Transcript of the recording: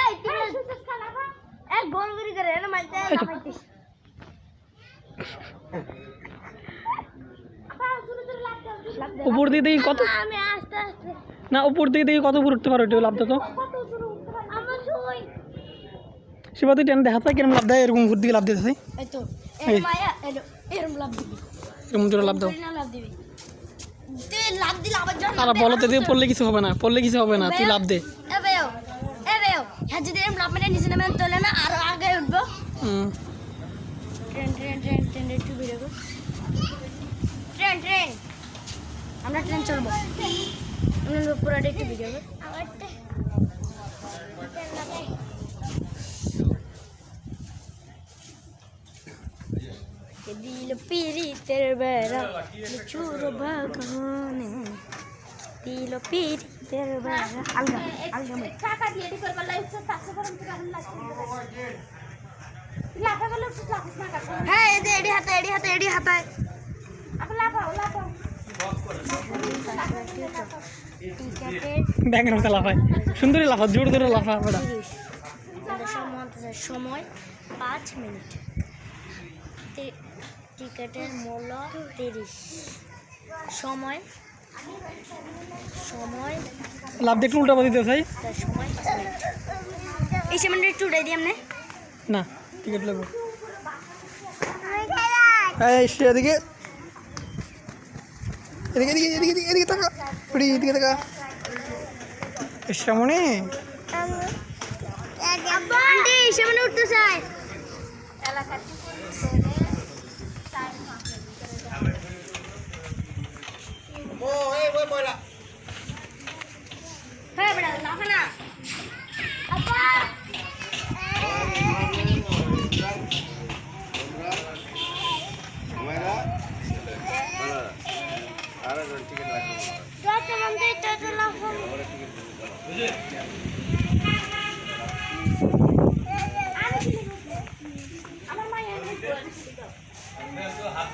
এই তুই সুসুস খানা খা এক গোল করে করে না মাইতে লাফাইতিস আপা শুরু শুরু লাফ দাও উপর দিয়ে দেখি কত আমি আস্তে আস্তে না উপর দিয়ে দেখি কত উপর উঠতে পারো একটু লাভ দাও তো কত শুরু আমার শুই শিবাতে টেন দেখাতে কিরম লাভ দেয় এরকম উপর দিকে লাভ দিতেছে এই তো এই মায়া এরম লাভ দিবি এরকম জোরে লাভ দাও না লাভ দিবি তুই লাভ দিলে আবার জন তারা বলো তো দিয়ে পড়লে কিছু হবে না তুই লাভ দে এ বেও হ্যাঁ যদি এরম লাভ মেরে নিচে নামে তোলে না আরো আগে উঠবো ট্রেন একটু ভিডিও কর ট্রেন আমরা ট্রেন চলবো আমরা পুরো একটু ভিডিও কর দিল পিরিতের বেড়া চুর বাগানে দিল পিরিতের বেড়া আলগা কাকা দিয়ে এডি করবার লাইফ সব তাছে করম তো ভালো লাগছে লাফা গেল তো লাফিস না কাকা হ্যাঁ এডি হাতে আপ লাফাও ব্যাংকের মতো লাফায় সুন্দরী লাফা জোর জোরে লাফা বেড়া সময় 5 মিনিট টিকেটের মূল্য 30 সময় লাভ দেখলে উল্টা দিতে চাই সময় 5 মিনিট এই সামনে একটু উড়াই দিই আমনে না টিকিট নেব এই এদিকে তাকা এদিকে তাকা সামনে আন্টি সামনে উঠতে চাই হ্যাঁ বড়া লাফা না আপা আমার মায়ের হাত